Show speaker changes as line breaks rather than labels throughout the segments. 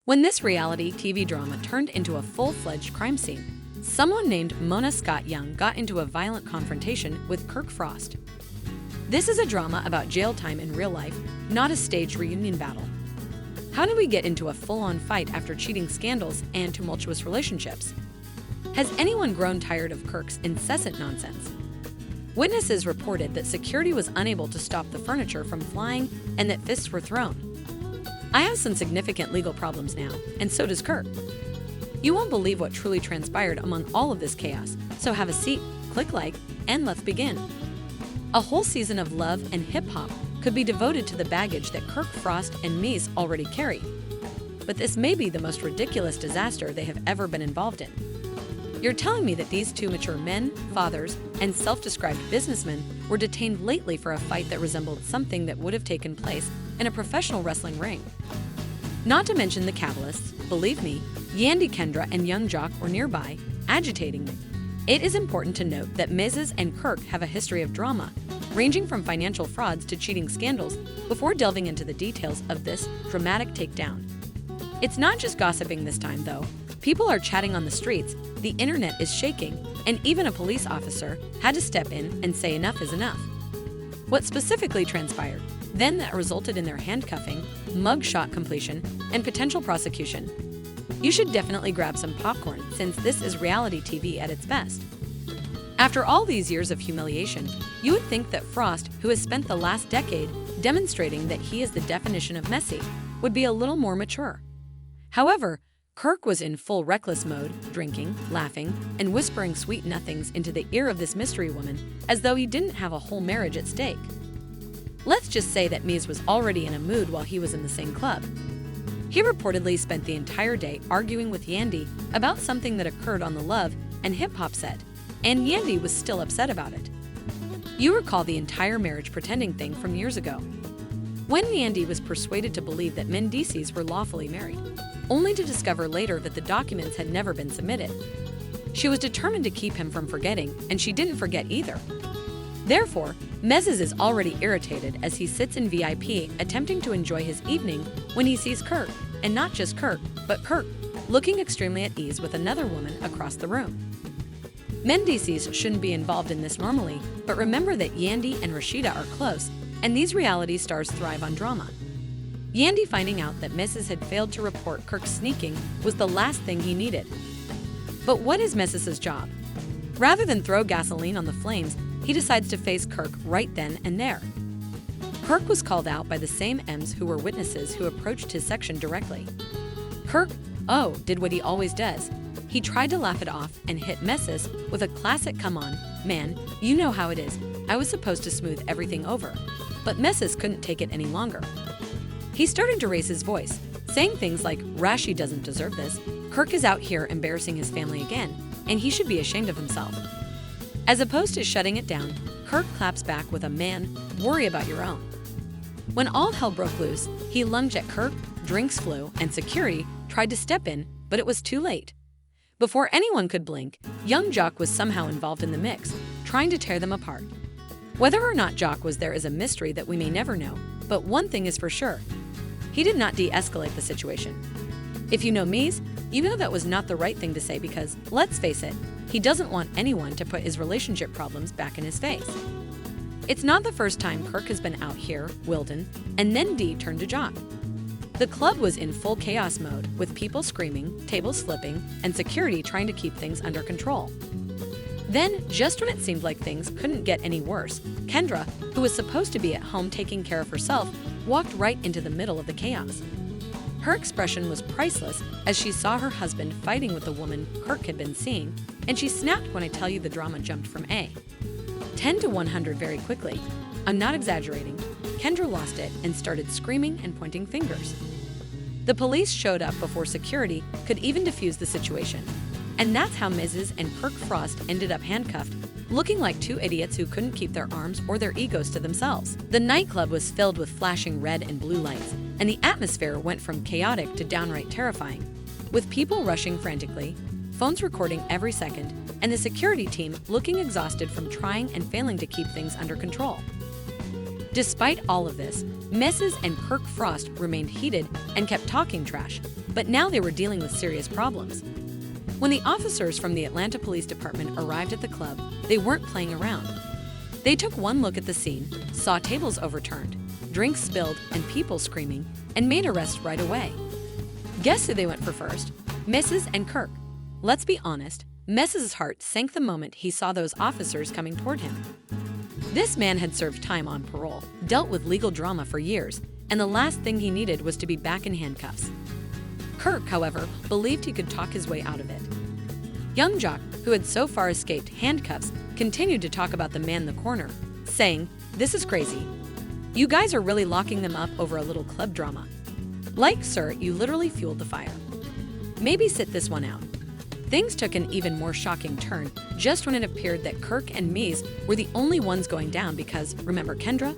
when this reality TV drama turned into a full-fledged crime scene. Someone named Mona Scott Young got into a violent confrontation with Kirk Frost. This is a drama about jail time in real life, not a staged reunion battle. How did we get into a full-on fight after cheating scandals and tumultuous relationships? Has anyone grown tired of Kirk's incessant nonsense? Witnesses reported that security was unable to stop the furniture from flying and that fists were thrown. I have some significant legal problems now, and so does Kirk. You won't believe what truly transpired among all of this chaos, so have a seat, click like, and let's begin. A whole season of love and hip-hop could be devoted to the baggage that Kirk Frost and Mies already carry. But this may be the most ridiculous disaster they have ever been involved in. You're telling me that these two mature men, fathers, and self-described businessmen were detained lately for a fight that resembled something that would have taken place in a professional wrestling ring. Not to mention the catalysts, believe me, Yandy Kendra and Young Jock were nearby, agitating me. It is important to note that Mrs. and Kirk have a history of drama, ranging from financial frauds to cheating scandals, before delving into the details of this dramatic takedown. It's not just gossiping this time, though. People are chatting on the streets, the internet is shaking, and even a police officer had to step in and say enough is enough. What specifically transpired then that resulted in their handcuffing, mugshot completion, and potential prosecution? You should definitely grab some popcorn since this is reality TV at its best. After all these years of humiliation, you would think that Frost, who has spent the last decade demonstrating that he is the definition of messy, would be a little more mature. However, Kirk was in full reckless mode, drinking, laughing, and whispering sweet nothings into the ear of this mystery woman as though he didn't have a whole marriage at stake. Let's just say that Mies was already in a mood while he was in the same club. He reportedly spent the entire day arguing with Yandy about something that occurred on the Love and Hip Hop set, and Yandy was still upset about it. You recall the entire marriage pretending thing from years ago, when Yandy was persuaded to believe that Mendeecees were lawfully married, only to discover later that the documents had never been submitted. She was determined to keep him from forgetting, and she didn't forget either. Therefore, Mendeecees is already irritated as he sits in VIP attempting to enjoy his evening when he sees Kirk, and not just Kirk, but Kirk, looking extremely at ease with another woman across the room. Mendeecees shouldn't be involved in this normally, but remember that Yandy and Rashida are close, and these reality stars thrive on drama. Yandy finding out that Mrs. had failed to report Kirk sneaking was the last thing he needed. But what is Mrs.'s job? Rather than throw gasoline on the flames, he decides to face Kirk right then and there. Kirk was called out by the same M's who were witnesses who approached his section directly. Kirk, did what he always does. He tried to laugh it off and hit Mrs. with a classic "come on, man, you know how it is. I was supposed to smooth everything over." But Mrs. couldn't take it any longer. He started to raise his voice, saying things like, "Rashi doesn't deserve this. Kirk is out here embarrassing his family again, and he should be ashamed of himself." As opposed to shutting it down, Kirk claps back with a "man, worry about your own." When all hell broke loose, he lunged at Kirk, drinks flew, and security tried to step in, but it was too late. Before anyone could blink, young Jock was somehow involved in the mix, trying to tear them apart. Whether or not Jock was there is a mystery that we may never know, but one thing is for sure. He did not de-escalate the situation. If you know Mies, you know that was not the right thing to say because, let's face it, he doesn't want anyone to put his relationship problems back in his face. It's not the first time Kirk has been out here, Wilden, and then D turned to Jock. The club was in full chaos mode, with people screaming, tables flipping, and security trying to keep things under control. Then, just when it seemed like things couldn't get any worse, Kendra, who was supposed to be at home taking care of herself, walked right into the middle of the chaos. Her expression was priceless as she saw her husband fighting with the woman Kirk had been seeing, and she snapped when I tell you the drama jumped from 10 to 100 very quickly. I'm not exaggerating. Kendra lost it and started screaming and pointing fingers. The police showed up before security could even defuse the situation. And that's how Mrs. and Kirk Frost ended up handcuffed, looking like two idiots who couldn't keep their arms or their egos to themselves. The nightclub was filled with flashing red and blue lights, and the atmosphere went from chaotic to downright terrifying, with people rushing frantically, phones recording every second, and the security team looking exhausted from trying and failing to keep things under control. Despite all of this, Mrs. and Kirk Frost remained heated and kept talking trash, but now they were dealing with serious problems. When the officers from the Atlanta Police Department arrived at the club, they weren't playing around. They took one look at the scene, saw tables overturned, drinks spilled, and people screaming, and made arrests right away. Guess who they went for first? Mrs. and Kirk. Let's be honest, Mrs.'s heart sank the moment he saw those officers coming toward him. This man had served time on parole, dealt with legal drama for years, and the last thing he needed was to be back in handcuffs. Kirk, however, believed he could talk his way out of it. Young Jock, who had so far escaped handcuffs, continued to talk about the man in the corner, saying, "This is crazy. You guys are really locking them up over a little club drama. Like, sir, you literally fueled the fire. Maybe sit this one out." Things took an even more shocking turn just when it appeared that Kirk and Mies were the only ones going down because, remember Kendra?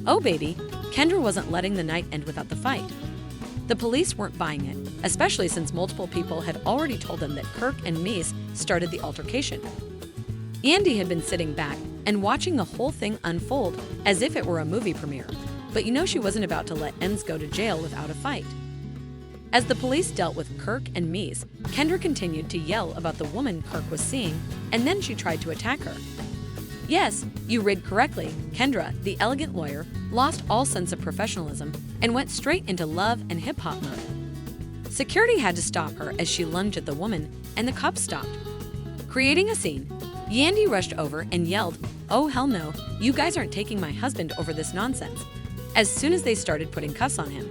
Oh baby, Kendra wasn't letting the night end without the fight. The police weren't buying it, especially since multiple people had already told them that Kirk and Mies started the altercation. Yandy had been sitting back and watching the whole thing unfold as if it were a movie premiere, but you know she wasn't about to let Enz go to jail without a fight. As the police dealt with Kirk and Mies, Kendra continued to yell about the woman Kirk was seeing, and then she tried to attack her. Yes, you read correctly, Kendra, the elegant lawyer, lost all sense of professionalism and went straight into love and hip-hop mode. Security had to stop her as she lunged at the woman, and the cops stopped. Creating a scene, Yandy rushed over and yelled, "Oh hell no, you guys aren't taking my husband over this nonsense," as soon as they started putting cuffs on him.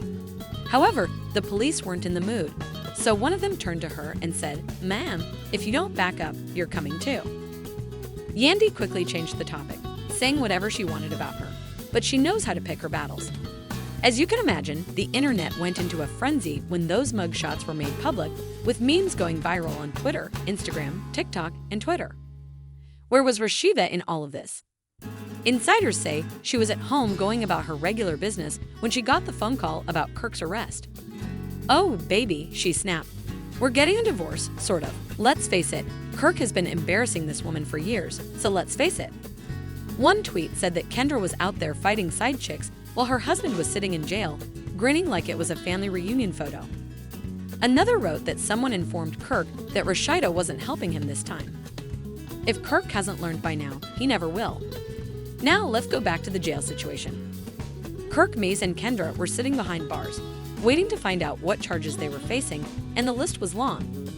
However, the police weren't in the mood, so one of them turned to her and said, "Ma'am, if you don't back up, you're coming too." Yandy quickly changed the topic, saying whatever she wanted about her, but she knows how to pick her battles. As you can imagine, the internet went into a frenzy when those mugshots were made public, with memes going viral on Twitter, Instagram, TikTok, and Twitter. Where was Rashiva in all of this? Insiders say she was at home going about her regular business when she got the phone call about Kirk's arrest. "Oh, baby," she snapped. "We're getting a divorce, sort of. Let's face it, Kirk has been embarrassing this woman for years, so let's face it." One tweet said that Kendra was out there fighting side chicks while her husband was sitting in jail, grinning like it was a family reunion photo. Another wrote that someone informed Kirk that Rashida wasn't helping him this time. If Kirk hasn't learned by now, he never will. Now let's go back to the jail situation. Kirk, Mies, and Kendra were sitting behind bars, waiting to find out what charges they were facing, and the list was long.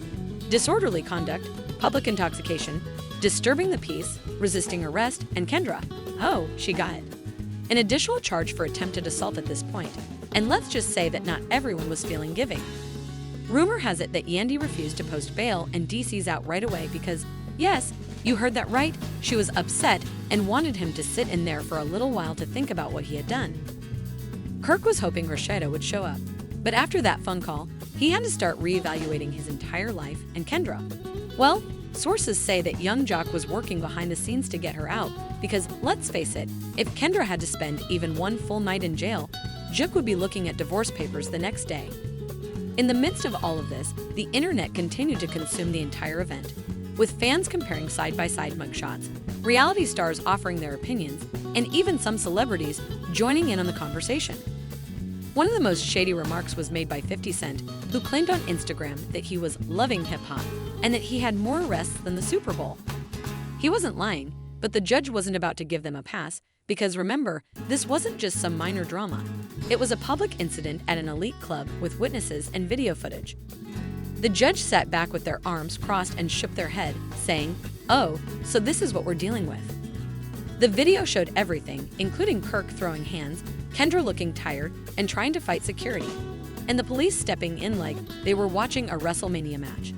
Disorderly conduct, public intoxication, disturbing the peace, resisting arrest, and Kendra, oh, she got it. An additional charge for attempted assault at this point, and let's just say that not everyone was feeling giving. Rumor has it that Yandy refused to post bail and DC's out right away because, yes, you heard that right, she was upset and wanted him to sit in there for a little while to think about what he had done. Kirk was hoping Rashida would show up, but after that phone call, he had to start reevaluating his entire life and Kendra. Well, sources say that young Jock was working behind the scenes to get her out because, let's face it, if Kendra had to spend even one full night in jail, Jock would be looking at divorce papers the next day. In the midst of all of this, the internet continued to consume the entire event, with fans comparing side-by-side mugshots, reality stars offering their opinions, and even some celebrities joining in on the conversation. One of the most shady remarks was made by 50 Cent, who claimed on Instagram that he was loving hip-hop and that he had more arrests than the Super Bowl. He wasn't lying, but the judge wasn't about to give them a pass because remember, this wasn't just some minor drama. It was a public incident at an elite club with witnesses and video footage. The judge sat back with their arms crossed and shook their head, saying, "Oh, so this is what we're dealing with." The video showed everything, including Kirk throwing hands, Kendra looking tired and trying to fight security, and the police stepping in like they were watching a WrestleMania match.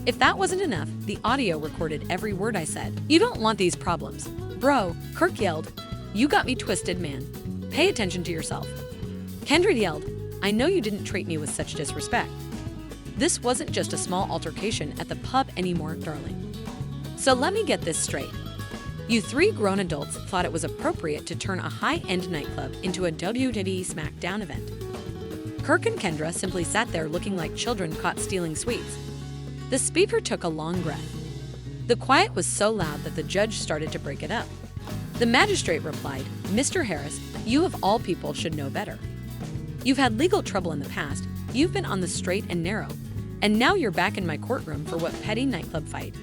If that wasn't enough, the audio recorded every word I said. "You don't want these problems. Bro," Kirk yelled. "You got me twisted, man. Pay attention to yourself." Kendra yelled, "I know you didn't treat me with such disrespect. This wasn't just a small altercation at the pub anymore, darling. So let me get this straight. You three grown adults thought it was appropriate to turn a high-end nightclub into a WWE SmackDown event." Kirk and Kendra simply sat there looking like children caught stealing sweets. The speaker took a long breath. The quiet was so loud that the judge started to break it up. The magistrate replied, "Mr. Harris, you of all people should know better. You've had legal trouble in the past, you've been on the straight and narrow, and now you're back in my courtroom for what petty nightclub fight?"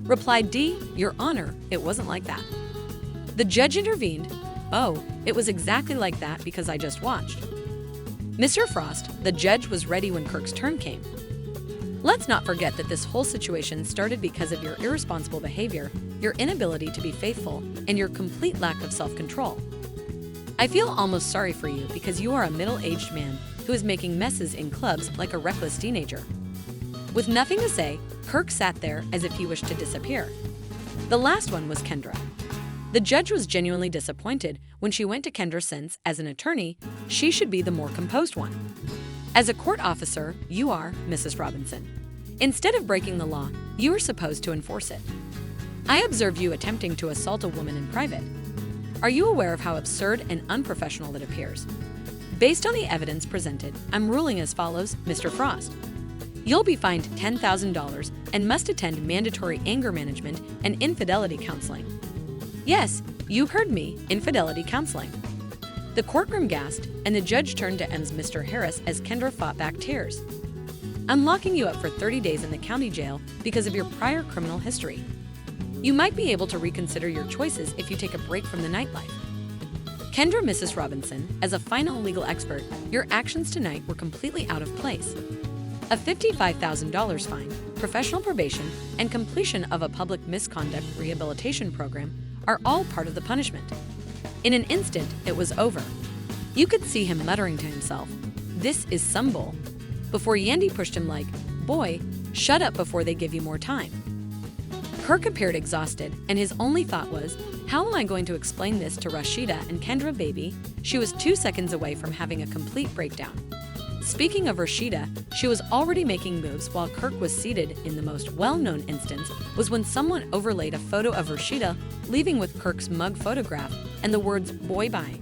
Replied D, "Your Honor, it wasn't like that." The judge intervened, "Oh, it was exactly like that because I just watched." Mr. Frost, the judge, was ready when Kirk's turn came. "Let's not forget that this whole situation started because of your irresponsible behavior, your inability to be faithful, and your complete lack of self-control. I feel almost sorry for you because you are a middle-aged man who is making messes in clubs like a reckless teenager." With nothing to say, Kirk sat there as if he wished to disappear. The last one was Kendra. The judge was genuinely disappointed when she went to Kendra since, as an attorney, she should be the more composed one. As a court officer, you are Mrs. Robinson. Instead of breaking the law, you are supposed to enforce it. I observed you attempting to assault a woman in private. Are you aware of how absurd and unprofessional it appears? Based on the evidence presented, I'm ruling as follows, Mr. Frost. You'll be fined $10,000 and must attend mandatory anger management and infidelity counseling. Yes, you heard me, infidelity counseling. The courtroom gasped, and the judge turned to M's Mr. Harris as Kendra fought back tears. I'm locking you up for 30 days in the county jail because of your prior criminal history. You might be able to reconsider your choices if you take a break from the nightlife. Kendra, Mrs. Robinson, as a final legal expert, your actions tonight were completely out of place. A $55,000 fine, professional probation, and completion of a public misconduct rehabilitation program are all part of the punishment. In an instant, it was over. You could see him muttering to himself, "This is some bull," before Yandy pushed him like, "Boy, shut up before they give you more time." Kirk appeared exhausted, and his only thought was, how am I going to explain this to Rashida and Kendra, baby? She was 2 seconds away from having a complete breakdown. Speaking of Rashida, she was already making moves while Kirk was seated. In the most well-known instance was when someone overlaid a photo of Rashida leaving with Kirk's mug photograph and the words, "Boy, bye."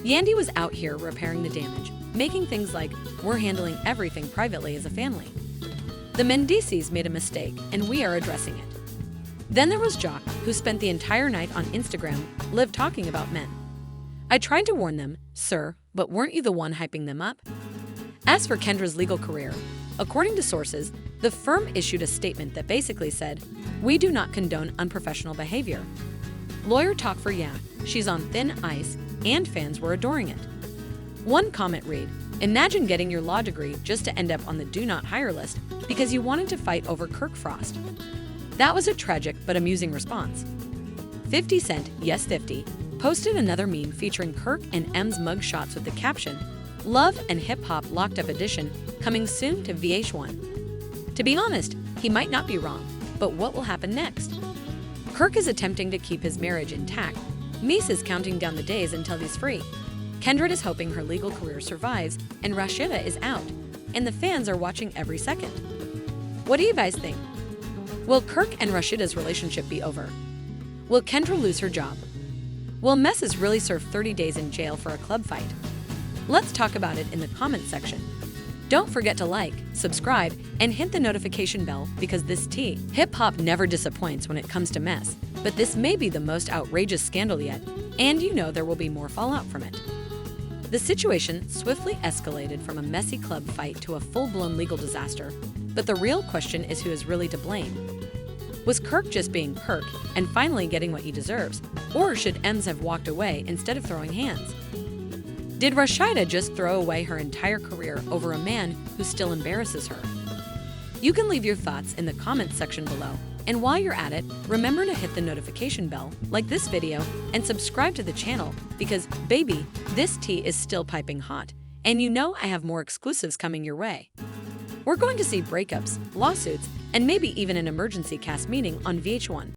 Yandy was out here repairing the damage, making things like, "We're handling everything privately as a family. The Mendeecees made a mistake, and we are addressing it." Then there was Jock, who spent the entire night on Instagram live talking about men. I tried to warn them, sir, but weren't you the one hyping them up? As for Kendra's legal career, according to sources, the firm issued a statement that basically said, "We do not condone unprofessional behavior." Lawyer talk for yeah, she's on thin ice, and fans were adoring it. One comment read, "Imagine getting your law degree just to end up on the do not hire list because you wanted to fight over Kirk Frost." That was a tragic but amusing response. 50 Cent, yes 50, posted another meme featuring Kirk and M's mug shots with the caption, "Love and Hip Hop Locked Up Edition, coming soon to VH1. To be honest, he might not be wrong, but what will happen next? Kirk is attempting to keep his marriage intact. Mies is counting down the days until he's free. Kendra is hoping her legal career survives, and Rashida is out, and the fans are watching every second. What do you guys think? Will Kirk and Rashida's relationship be over? Will Kendra lose her job? Will Messes really serve 30 days in jail for a club fight? Let's talk about it in the comments section. Don't forget to like, subscribe, and hit the notification bell because this hip-hop never disappoints when it comes to mess, but this may be the most outrageous scandal yet, and you know there will be more fallout from it. The situation swiftly escalated from a messy club fight to a full-blown legal disaster, but the real question is who is really to blame. Was Kirk just being Kirk and finally getting what he deserves, or should Ems have walked away instead of throwing hands? Did Rashida just throw away her entire career over a man who still embarrasses her? You can leave your thoughts in the comments section below, and while you're at it, remember to hit the notification bell, like this video, and subscribe to the channel because, baby, this tea is still piping hot, and you know I have more exclusives coming your way. We're going to see breakups, lawsuits, and maybe even an emergency cast meeting on VH1.